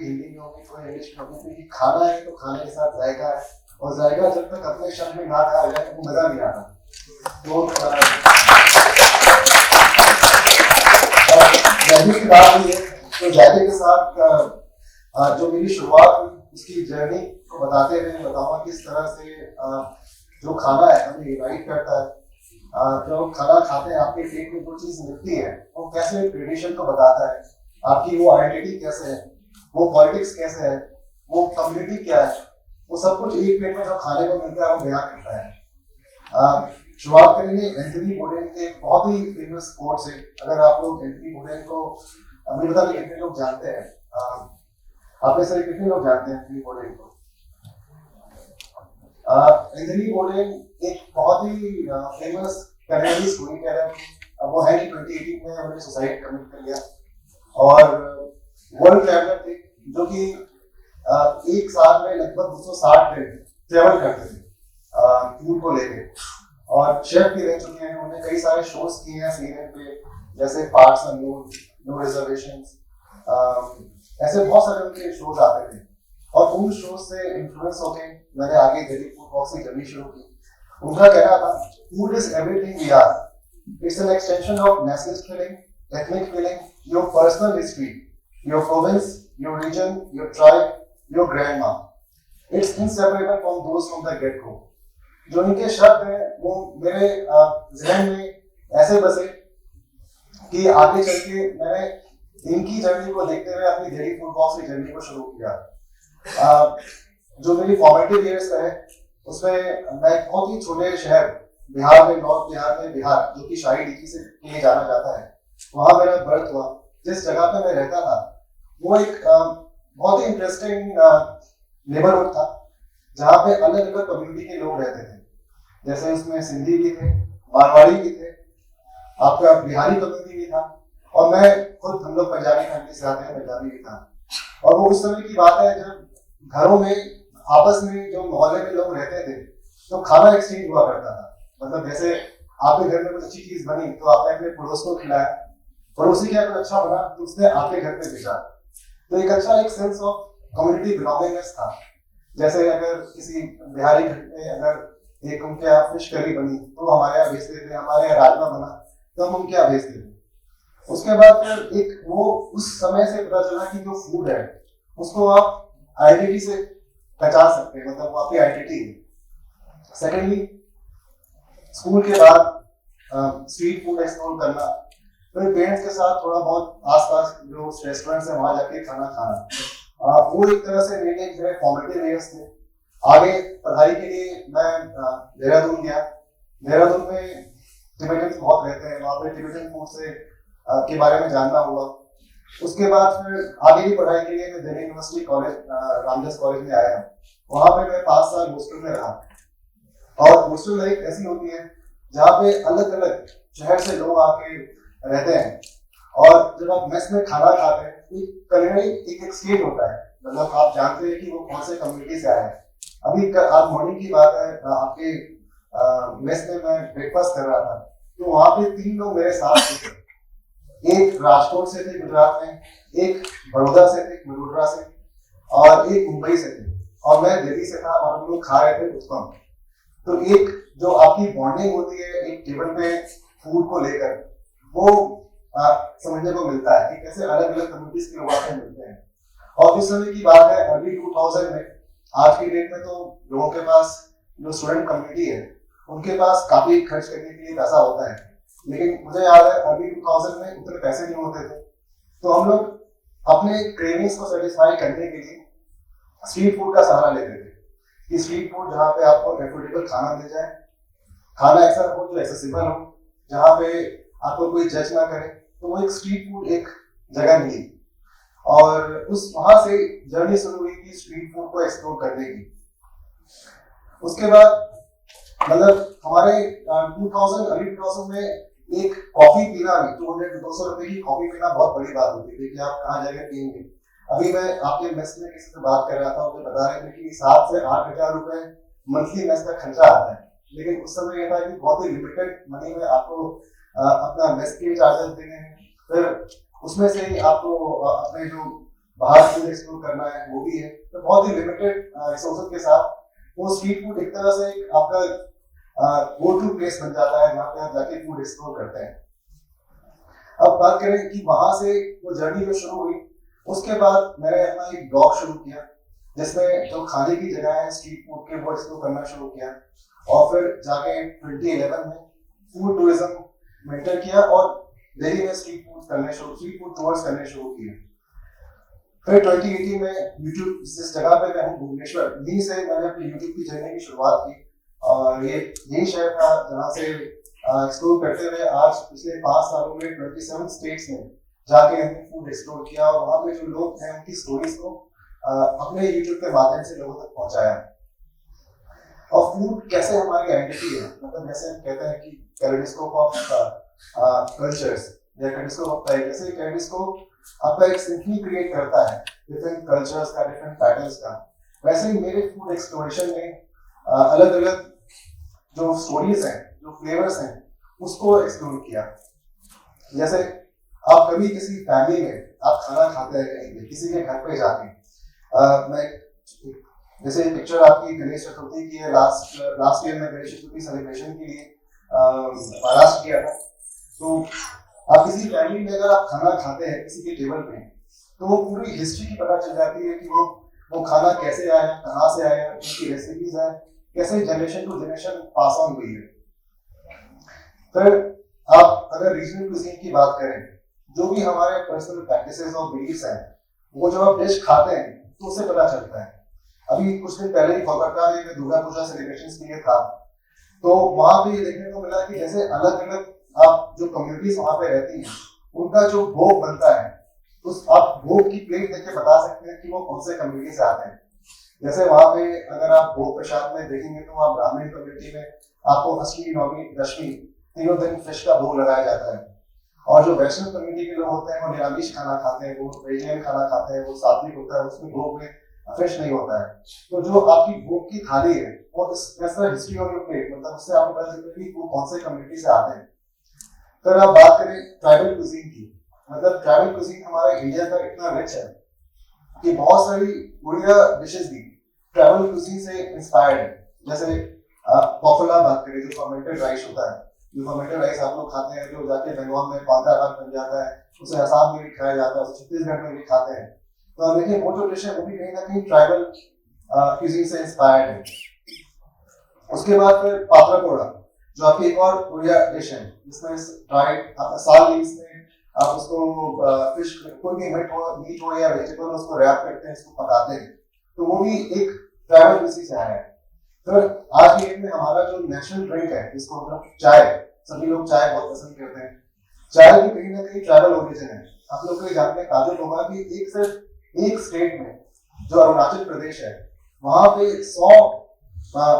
हिंदी में होगी, कोई इंग्लिश में होगी, क्योंकि खाना है तो खाने के साथ जायका है, और जायका जब तक अपने शब्द में ना खाया जाए वो मजा नहीं आता। तो जायके की बात हुई है, तो जायके के साथ जो मेरी शुरुआत हुई उसकी जर्नी को बताते हुए बताऊंगा किस तरह से जो खाना है हमें इनवाइट करता है, जो खाना खाते हैं आपके पेट में जो चीज मिलती है वो कैसे ट्रेडिशन को बताता है, आपकी वो आइडेंटिटी कैसे है, वो पॉलिटिक्स कैसे है, वो कम्युनिटी क्या है, वो सब कुछ एक प्लेट में जो खाने को मिलता है वो बयान करता है। शुरुआत करेंगे एंथनी बोर्डेन के बहुत ही फेमस कोट से। अगर आप लोग एंथनी बोर्डेन को मुझे पता नहीं कितने लोग जानते हैं, आप में से कितने लोग जानते हैं एंथनी बोर्डेन को? एंथनी बोर्डेन एक बहुत ही फेमस कनाडाई स्टोरी टेलर है। वो है कि 2018 में उन्होंने सुसाइड कमिट कर लिया, और वर्ल्ड ट्रैवलर थे जो कि एक साल में लगभग 260 दिन ट्रैवल करते थे फूड को लेकर, और शेफ भी रह चुके हैं। उन्होंने कई सारे शोज किए हैं सीएनएन पे, जैसे पार्ट्स अननोन, नो रिजर्वेशंस, ऐसे बहुत सारे उनके शोज आते थे, और उन शोज से इन्फ्लुएंस होकर मैंने आगे दिल्ली फूड वॉक से जर्नी शुरू की। उनका कहना था food is everything we are, it's an extension of nationalist feeling, ethnic feeling, your personal history, your province, your region, your tribe, your grandma. It's inseparable from those from the get-go. जो इनके शब्द हैं वो मेरे ज़हन में ऐसे बसे कि आगे चल के मैंने इनकी जर्नी को देखते हुए अपनी दिल्ली फूड वॉक की जर्नी को शुरू किया। जो मेरी फॉर्मेटिव ईयर्स रहे उसमें मैं बहुत ही छोटे शहर बिहार में, नॉर्थ बिहार में, बिहार जो कि शाही लीची से लिए जाना जाता है, वहां मेरा बर्थ हुआ। जिस जगह पे मैं रहता था वो एक बहुत ही इंटरेस्टिंग नेबरहुड था, जहाँ पे अलग अलग कम्युनिटी के लोग रहते थे। जैसे उसमें सिंधी भी थे, मारवाड़ी भी थे, आपका बिहारी कम्युनिटी भी था, और मैं खुद, हम लोग पंजाबी फैमिली से आते हैं, पंजाबी भी था। और वो उस समय की बात है जब घरों में आपस में जो मोहल्ले में लोग रहते थे तो खाना एक्सचेंज हुआ करता था। मतलब जैसे आपके घर में कुछ अच्छी चीज बनी तो आपने अपने पड़ोस को खिलाया, पड़ोसी क्या कुछ अच्छा बना तो उसने आपके घर पे भेजा, तो एक अच्छा एक सेंस ऑफ कम्युनिटी बिलोंगिंगनेस था। जैसे अगर किसी बिहारी घर में अगर एक उनके यहाँ फिश करी बनी तो हमारे यहाँ भेजते थे, हमारे यहाँ राजमा बना तो हम उनके यहाँ भेजते थे। उसके बाद फिर एक वो उस समय से पता चला कि जो फूड है उसको आप आइडेंटिटी से पहचान सकते हैं, मतलब वो आपकी आइडेंटिटी है। सेकेंडली, स्कूल के बाद स्ट्रीट फूड एक्सप्लोर करना, फिर पेरेंट्स के साथ थोड़ा बहुत आसपास जो रेस्टोरेंट्स है वहां जाके खाना खाना, वो एक तरह से मेरे लिए फॉर्मेटिव ईयर्स थे। आगे पढ़ाई के लिए मैं देहरादून गया। देहरादून में टिबेटन्स बहुत रहते हैं, वहाँ पे टिबेटन फूड से के बारे में जानना हुआ। उसके बाद फिर आगे की पढ़ाई के लिए मैं Delhi university college, Ramdas college में आया। वहाँ पे मैं 5 साल हॉस्टल में रहा, और हॉस्टल लाइफ ऐसी होती है जहाँ पे अलग अलग शहर से लोग आके रहते हैं, और जब आप मेस में खाना खाते हैं तो कहीं एक स्टेज होता है, मतलब आप जानते हैं कि वो कौन से कम्युनिटी से आए हैं। अभी आज मॉर्निंग की बात है, आपके मेस में मैं ब्रेकफास्ट कर रहा था तो वहाँ पे 3 लोग मेरे साथ थे। एक राजकोट से थे गुजरात में, एक बड़ौदा से थे वडोदरा से, और एक मुंबई से थे, और मैं दिल्ली से था, और हम लोग खा रहे थे उत्पम। तो एक जो आपकी बॉन्डिंग होती है एक टेबल पे फूड को लेकर, वो समझने को मिलता है कि कैसे अलग अलग कम्युनिटीज के लोग आकर मिलते हैं। और उस समय की बात है अर्ली 2000 में। आज की डेट में तो लोगों के पास, जो स्टूडेंट कम्युनिटी है उनके पास काफी खर्च करने के लिए पैसा होता है, लेकिन मुझे याद है अर्ली 2000 में उतने पैसे नहीं होते थे, तो हम लोग अपने क्रेविंग्स को सेटिस्फाई करने के लिए स्ट्रीट फूड का सहारा लेते थे। कि स्ट्रीट फूड जहाँ पे आपको एफोर्डेबल खाना मिल जाए, खाना ऐसा हो जो एक्सेसिबल हो, जहाँ पे आपको कोई जज ना करे, तो वो एक स्ट्रीट फूड एक जगह मिली। और उस वहां से जर्नी शुरू हुई थी स्ट्रीट फूड को एक्सप्लोर करने की। उसके बाद मतलब हमारे 2000 अर्ली 2000 में एक कॉफी पीना भी 200 रुपए की कॉफी पीना बहुत बड़ी बात होती थी कि आप कहाँ जाकर पियेंगे। अभी मैं आपके मेस में किसी से बात कर रहा था, मुझे बता रहे थे कि 7 से 8 हजार रुपए मंथली मेस का खर्चा आता है, लेकिन उस समय यह था कि बहुत ही लिमिटेड मनी में आपको अपना मेस के चार्जेस देने हैं, फिर उसमें से ही आपको अपने जो बाहर फूड एक्सप्लोर करना है वो भी है, तो बहुत ही लिमिटेड रिसोर्सेज के साथ वो स्ट्रीट फूड एक तरह से एक आपका गो टू प्लेस बन जाता है जहाँ पे आप जाके फूड एक्सप्लोर करते हैं। अब बात करें कि वहां से वो जर्नी जो शुरू हुई, उसके बाद मैंने अपना एक ब्लॉग शुरू किया जिसमें जो खाने की जगह है स्ट्रीट फूड के वो एक्सप्लोर करना शुरू किया, और फिर जाके 2011 में फूड टूरिज्म में एंटर किया और दिल्ली में स्ट्रीट फूड टूर्स करने शुरू किए। फिर 2018 में यूट्यूब जिस जगह पे मैं हूँ भुवनेश्वर, यहीं से मैंने अपनी यूट्यूब की जर्नी की शुरुआत की, और ये यही शहर था जहाँ से एक्सप्लोर करते हुए आज पिछले 5 सालों में 27 स्टेट्स में जाके हमने फूड एक्सप्लोर किया, और वहाँ पे जो लोग हैं उनकी स्टोरीज को अपने यूट्यूब के माध्यम से लोगों तक पहुँचाया। और फूड कैसे हमारी आइडेंटिटी है, मतलब जैसे हम कहते हैं कि कैलेडोस्कोप ऑफ कल्चर्स या कैलेडोस्कोप ऑफ लाइफ, जैसे कैलेडोस्कोप आपका एक सिंफनी क्रिएट करता है डिफरेंट कल्चर्स का, डिफरेंट पैटर्न्स का, वैसे ही मेरे फूड एक्सप्लोरेशन में अलग अलग जो स्टोरीज हैं, जो फ्लेवर्स हैं, उसको एक्सप्लोर किया। जैसे आप कभी किसी फैमिली में आप खाना खाते हैं कहीं पे किसी के घर पे जाके, मैं जैसे पिक्चर आपकी गणेश चतुर्थी की है, लास्ट ईयर में गणेश चतुर्थी सेलिब्रेशन के लिए महाराष्ट्र गया था, तो आप किसी फैमिली में अगर आप खाना खाते हैं किसी के टेबल पे, तो वो पूरी हिस्ट्री की पता चल जाती है कि वो खाना कैसे आया, कहाँ से आया, उनकी रेसिपीज है, कैसे generation to generation pass on हुई है। फिर आप अगर रीजनल कुजीन की बात करें, जो भी हमारे पर्सनल प्रैक्टिसेस और बिलीफ्स हैं, वो जब आप डिश खाते हैं तो उससे पता चलता है। अभी कुछ दिन पहले ही कोलकाता में मैं दुर्गा पूजा सेलिब्रेशंस के लिए था, तो वहां पे ये देखने को मिला कि जैसे अलग अलग आप जो कम्युनिटीज वहां पे रहती हैं उनका जो भोग बनता है, उस आप भोग की प्लेट देख के बता सकते हैं कि वो कौन से कम्युनिटी से आते हैं। जैसे वहां पे अगर आप भोग प्रसाद में देखेंगे तो वहाँ ब्राह्मण कम्युनिटी में आपको अष्टमी नवमी दशमी तीनों दिन फिश का भोग लगाया जाता है, और जो वैष्णव कम्युनिटी के लोग होते हैं वो निरामिष खाना खाते हैं, वो वेजिटेरियन खाना खाते हैं, वो सात्विक होता है, उसमें भोग में फिश नहीं होता है। तो जो आपकी भोग की थाली है वो इस तरह हिस्ट्री ऑफ योर प्लेट, मतलब उससे आपको पता चलता है कि वो कौन से कम्युनिटी से आते हैं। फिर आप बात करें ट्राइबल कुजीन की, मतलब ट्राइबल कुजीन हमारा इंडिया का इतना रिच है कि बहुत सारी उड़िया डिशेस भी ट्राइबल कुजीन से इंस्पायर्ड है। जैसे पॉपुलर बात करें, जो फर्मेंटेड राइस होता है, जो फर्मेंटेड राइस आप लोग खाते हैं, जो जाके बंगाल में पांता भात बन जाता है, उसे असम में भी खाया जाता है, उसे छत्तीसगढ़ में भी खाते हैं। तो आप देखिए वो जो डिश है वो भी कहीं ना कहीं ट्राइबल कुजीन से इंस्पायर्ड है। उसके बाद फिर पात्रा पोड़ा, जो आपकी एक और उड़िया डिश है, जिसमें ड्राइड साल लीव्स में आप उसको फिश कोई भी मीट हो या वेजिटेबल उसको रैप करते हैं, इसको पकाते हैं, तो वो भी एक ट्राइबल कुजीन से आया है। फिर आज की डेट में हमारा जो नेशनल ड्रिंक है, जिसको मतलब चाय, सभी लोग चाय बहुत पसंद करते हैं, चाय भी कहीं ना कहीं ट्राइबल ओरिजिन है। आप लोग को ये जानने का ताज्जुब होगा कि एक स्टेट में जो अरुणाचल प्रदेश है, वहां पे 100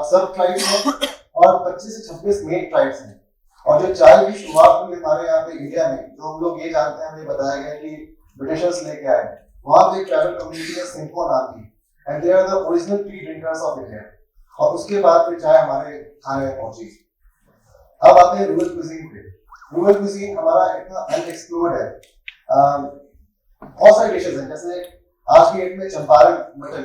सब ट्राइब्स हैं और 25 से 26 मेन ट्राइब्स हैं। और जो चाय की शुरुआत हुई हमारे यहाँ पे इंडिया में, जो हम लोग ये जानते हैं, हमें बताया गया कि ब्रिटिशर्स लेके आए, वहां पे एक ट्राइबल कम्युनिटी है सिंको नाम की, and they are the original tea drinkers of India. और उसके बाद फिर चाय हमारे खाने में पहुंची। अब आते हैं रूरल कुजीन पे। रूरल कुजीन हमारा इतना अनएक्सप्लोर्ड है, बहुत सारी डिशेज हैं, जैसे आज की डेट में चंपारण मटन,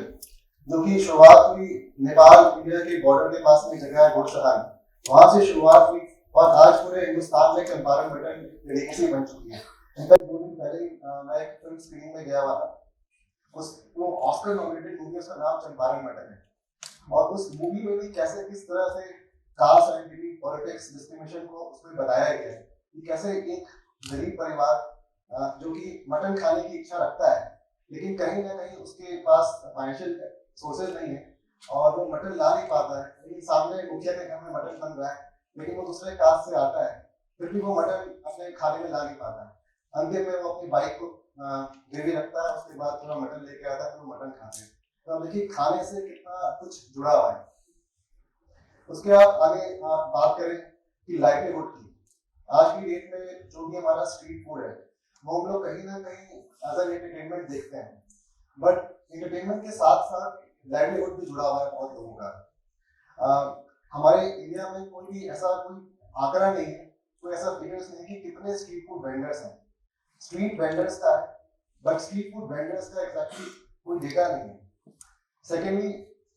जो कि शुरुआत हुई नेपाल इंडिया के बॉर्डर के पास में जगह है गोरखनाथ, वहां से शुरुआत हुई और आज पूरे हिंदुस्तान में चंपारण मटन डिलीकेसी बन चुकी है। इनफैक्ट 2 दिन पहले मैं एक फिल्म स्क्रीनिंग में गया हुआ था, वो ऑस्कर नॉमिनेटेड मूवी, उसका नाम चंपारण मटन है, और उस मूवी में भी कैसे किस तरह से कास्ट आइडेंटिटी, पॉलिटिक्स, डिस्क्रिमिनेशन को उसमें बताया गया है कि कैसे एक गरीब परिवार जो कि मटन खाने की इच्छा रखता है, लेकिन कहीं ना कहीं उसके पास फाइनेंशियल सोर्सेज नहीं है और वो मटन ला नहीं पाता है, लेकिन सामने मुखिया के घर में मटन बन रहा है, लेकिन वो दूसरे कास्ट से आता है, फिर भी वो मटन अपने खाने में ला नहीं पाता है। अंतिम में वो अपनी बाइक को गिरवी रखता है, उसके बाद थोड़ा मटन लेके आता है, फिर वो मटन खाते हैं। तो देखिए खाने से कितना कुछ जुड़ा हुआ है। उसके बाद आगे बात करें कि लाइवलीहुड की, आज की डेट में जो भी हमारा स्ट्रीट फूड है वो हम लोग कहीं ना कहीं एज एन एंटरटेनमेंट देखते हैं, बट एंटरटेनमेंट के साथ साथ लाइवलीहुड भी जुड़ा हुआ है बहुत लोगों का। हमारे इंडिया में कोई भी ऐसा कोई आंकड़ा नहीं है, कोई ऐसा फिगर्स नहीं है कि कितने स्ट्रीट फूड वेंडर्स हैं। स्ट्रीट वेंडर्स का बट स्ट्रीट फूड वेंडर्स का एग्जैक्टली कोई डेटा नहीं है। सेकेंडली,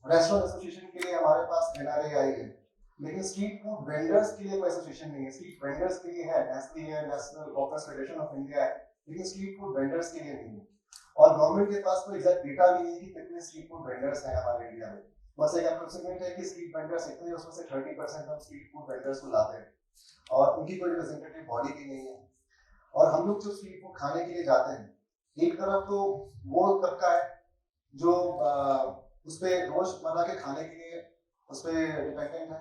रेस्टोरेंट एसोसिएशन के लिए हमारे पास NRAI है, लेकिन स्ट्रीट फूड वेंडर्स के लिए कोई एसोसिएशन नहीं है। स्ट्रीट वेंडर्स के लिए है, नेस्ली है, national office federation of India है, लेकिन स्ट्रीट फूड वेंडर्स के लिए नहीं है। और गवर्नमेंट के पास कोई एग्जैक्ट डेटा भी नहीं है कि कितने स्ट्रीट फूड वेंडर्स हैं हमारे इंडिया में। बस एक अप्रोक्सीमेट है कि स्ट्रीट वेंडर्स इतने, उसमें से 30% हम स्ट्रीट फूड वेंडर्स को लाते हैं, और उनकी कोई रिप्रेजेंटेटिव बॉडी भी नहीं है। और हम लोग जो स्ट्रीट फूड खाने के लिए जाते हैं, एक तरफ तो वो तबका है जो उस पे रोज बना के खाने के लिए उस पे डिपेंडेंट है,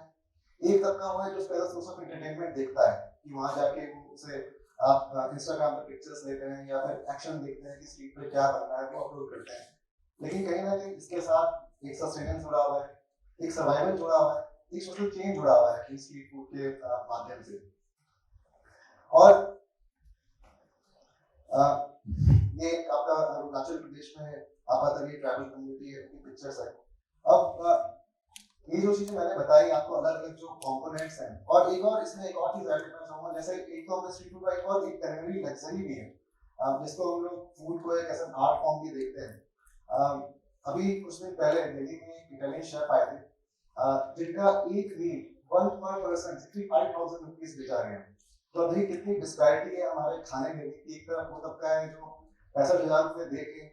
एक तबका वो है जो उस पे सोर्स ऑफ एंटरटेनमेंट देखता है कि वहां जाके उसे आप इंस्टाग्राम पे पिक्चर्स लेते हैं या फिर एक्शन देखते हैं कि स्ट्रीट पे क्या बन रहा है, वो अपलोड करते हैं। लेकिन कहीं ना कहीं इसके साथ एक सस्टेनेंस जुड़ा हुआ है, एक सर्वाइवल जुड़ा हुआ है, एक सोशल चेंज जुड़ा हुआ है स्ट्रीट फूड के माध्यम से। और ये आपका अरुणाचल प्रदेश में आपातरी ट्रैवल कम्युनिटी है, उनकी पिक्चर्स है। अब ये जो चीजें मैंने बताई आपको, अलग अलग जो कंपोनेंट्स हैं, और एक और इसमें एक और चीज ऐड करना चाहूंगा, जैसे एक तो हमने स्ट्रीट फूड का एक और एक कैटेगरी लग्जरी भी है, जिसको हम लोग फूड को एक ऐसा आर्ट फॉर्म भी देखते हैं। अभी कुछ दिन पहले दिल्ली में एक इटालियन शेफ आए थे, जिनका एक मील 1 पर पर्सन 65,000 रुपीज बेचा गया। तो अभी कितनी डिस्पैरिटी है हमारे खाने में। एक तरफ वो तबका है जो 65,000 रुपए दे के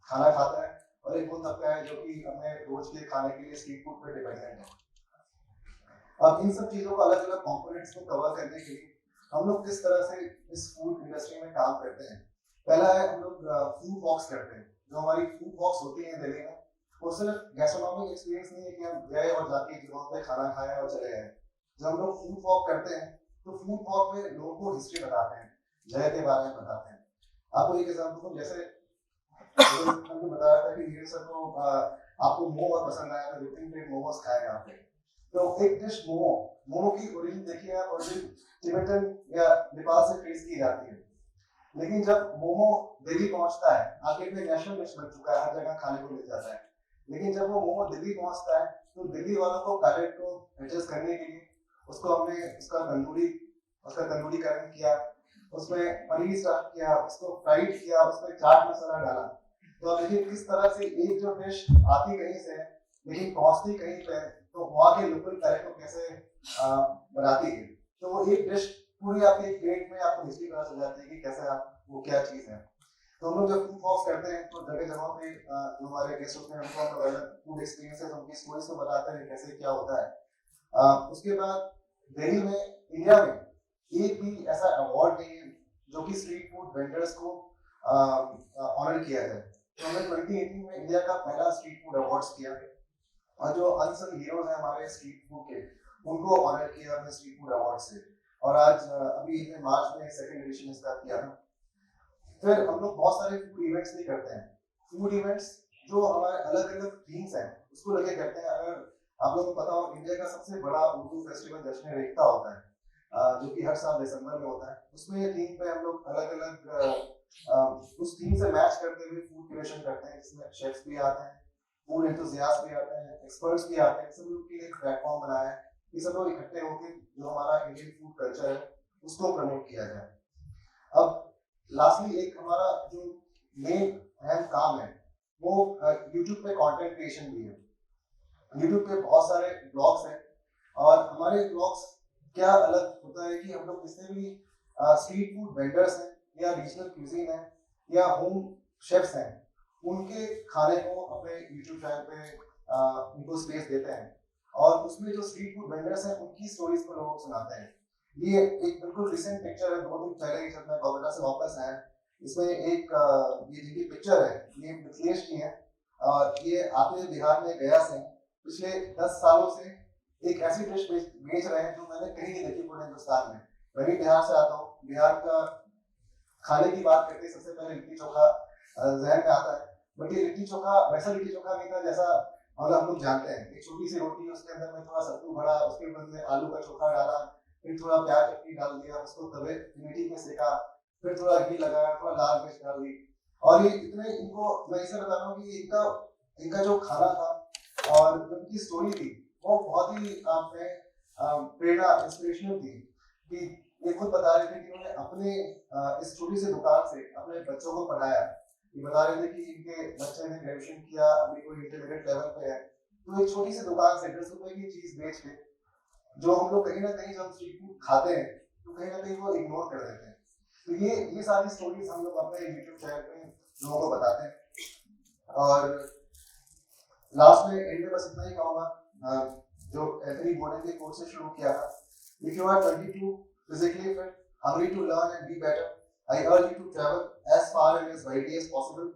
खाना खाता है, और एक वो तबका है जो कि अपने रोज के खाने के लिए स्ट्रीट फूड पे डिपेंडेंट है। अब इन सब चीजों को अलग अलग कंपोनेंट्स को कवर करने के लिए हम लोग किस तरह से इस फूड इंडस्ट्री में काम करते हैं। पहला है, हम लोग फूड वॉक्स करते हैं। जो हमारी फूड वॉक्स होती है दिल्ली में, वो सिर्फ गैस्ट्रोनॉमिक एक्सपीरियंस नहीं है कि हम गए और जाके जगहों पे खाना खाया और चले गए। जब हम लोग फूड वॉक करते हैं तो फूड वॉक में लोगों को हिस्ट्री बताते हैं, जगह के बारे में बताते हैं। आपको एक एग्जांपल दूं, जैसे हमने बताया था कि ये सब को आपको मोमो बहुत पसंद आया था, 2-3 प्लेट मोमोज खाए यहाँ पे। तो एक डिश मोमो की ओरिजिन देखिए आप, ओरिजिन तिब्बतन या नेपाल से ट्रेस की जाती है। लेकिन जब मोमो दिल्ली पहुंचता है, आगे में नेशनल डिश बन चुका है, हर जगह खाने को मिल जाता है। लेकिन जब वो मोमो दिल्ली पहुंचता है तो दिल्ली वालों को पैलेट को एडजस्ट करने के लिए उसको हमने उसका तंदूरीकरण किया, उसमें पनीर स्टफ किया, उसको फ्राइड किया, उसमें चाट मसाला डाला। तो अब देखिए किस तरह से एक जो डिश आती कहीं से लेकिन पहुंचती कहीं पे, तो वहाँ के लोकल पैलेट को कैसे बनाती है। तो वो एक डिश पूरी आपके एक प्लेट में आपको हिस्ट्री पता चल जाती है कि कैसे आप वो क्या चीज है। तो हम लोग जब फूड वॉक्स करते हैं तो जगह जगहों पे जो हमारे गेस्ट होते हैं उनको हम लोग अलग फूड एक्सपीरियंसेस, उनकी स्टोरीज को बताते हैं कैसे क्या होता है। उसके बाद दिल्ली में, इंडिया में एक भी ऐसा अवार्ड नहीं है जो कि स्ट्रीट फूड वेंडर्स को ऑनर किया जाए। तो हमने 2018 में इंडिया का पहला स्ट्रीट फूड अवार्ड्स किया, और जो अनसंग हीरोज हैं हमारे स्ट्रीट फूड के, उनको ऑनर किया हमने स्ट्रीट फूड अवार्ड से। और आज अभी मार्च में सेकंड एडिशन इसका किया था। फिर हम लोग बहुत सारे फूड इवेंट्स भी करते हैं। फूड इवेंट्स जो हमारे अलग अलग थीम्स हैं उसको लेके करते हैं। अगर आप लोगों को पता हो, इंडिया का सबसे बड़ा उर्दू फेस्टिवल जश्न रेख्ता होता है, जो कि हर साल दिसंबर में होता है। उसमें थीम पे हम लोग अलग अलग उस थीम से मैच करते हुए फूड क्रिएशन करते हैं, जिसमें शेफ्स भी आते हैं, फूड एंथुसियास्ट भी आते हैं, एक्सपर्ट्स भी आते हैं। सब लोग के लिए एक प्लेटफॉर्म बनाया है कि सब लोग इकट्ठे होकर जो हमारा इंडियन फूड कल्चर है उसको प्रमोट किया जाए। अब लास्टली एक हमारा जो मेन अहम काम है वो यूट्यूब पे कंटेंट क्रिएशन भी है। यूट्यूब पे बहुत सारे ब्लॉग्स हैं, और हमारे ब्लॉग्स क्या अलग होता है कि हम लोग जितने भी स्ट्रीट फूड वेंडर्स हैं या रीजनल क्यूजीन है या होम शेफ्स हैं, उनके खाने को अपने यूट्यूब चैनल पे उनको स्पेस देते हैं, और उसमें जो स्ट्रीट फूड वेंडर्स हैं उनकी स्टोरीज को लोगों को सुनाते हैं। ये एक बिल्कुल रिसेंट पिक्चर है, 2 दिन पहले ही जब मैं कोलकाता से वापस आया। इसमें एक ये जिनकी पिक्चर है, ये मिथिलेश जी है, और ये आते बिहार में गया से पिछले 10 सालों से एक ऐसी डिश बेच रहे हैं जो मैंने कहीं नहीं देखी पूरे हिंदुस्तान में। मैं भी बिहार से आता हूँ, बिहार का खाने की बात करते सबसे पहले लिट्टी चोखा जहन में आता है। बट ये लिट्टी चोखा वैसा लिट्टी चोखा नहीं था जैसा मतलब हम लोग जानते हैं। एक छोटी सी रोटी, उसके अंदर में थोड़ा सत्तू भरा, उसके अंदर में आलू का चोखा डाला, फिर थोड़ा प्याज चटनी डाल दिया, उसको तवे मीठी में सेका, फिर थोड़ा घी लगाया, थोड़ा लाल मिर्च डाल दी। और ये इतने, इनको मैं इसे बता रहा हूँ कि इनका जो खाना था और उनकी स्टोरी थी वो बहुत ही प्रेरणा, इंस्पिरेशनल थी। कि ये खुद बता रहे थे कि उन्होंने अपने इस छोटी सी दुकान से अपने बच्चों को पढ़ाया, ये बता रहे थे कि इनके बच्चे ने ग्रेजुएशन किया, अभी कोई इंटरमीडिएट लेवल पे है, तो एक छोटी सी दुकान से 10 रुपए की चीज बेच के, जो हम लोग कहीं ना कहीं जब स्ट्रीट फूड खाते हैं तो कहीं ना कहीं वो इग्नोर कर देते हैं। तो ये सारी स्टोरीज हम लोग अपने यूट्यूब चैनल पे लोगों को बताते हैं। और लास्ट में एंड में बस इतना ही कहूँगा, जो एंथनी बोर्डन के कोर्स से शुरू किया था, if you are 22, physically fit, hungry to learn and be better, I urge you to travel as far and as widely as possible.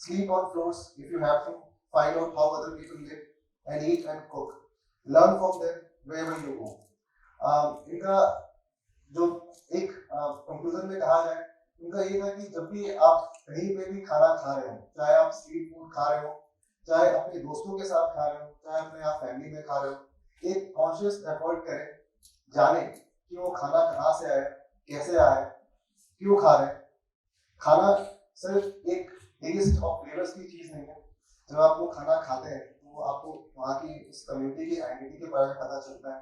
Sleep on floors if you have to. Find out how other people live and eat and cook. Learn from them wherever you go. इनका जो एक conclusion में कहा जाए, उनका ये था कि जब भी आप कहीं पे भी खाना खा रहे हो, चाहे आप स्ट्रीट फूड खा रहे हो, चाहे अपने दोस्तों के साथ खा रहे हो, चाहे अपने आप फैमिली में खा रहे हो, एक कॉन्शियस एफर्ट करें, जाने कि वो खाना कहाँ से आया, कैसे आया, क्यों खा रहे हैं। खाना सिर्फ एक टेस्ट और फ्लेवर्स की चीज नहीं है। जब आप वो खाना खाते हैं तो आपको वहाँ की उस कम्युनिटी की आइडेंटिटी के बारे में पता चलता है,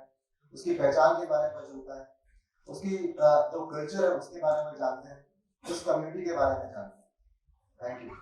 उसकी पहचान के बारे में पता चलता है, उसकी जो कल्चर है उसके बारे में जानते हैं, उस कम्युनिटी के बारे में जानते हैं। Thank you.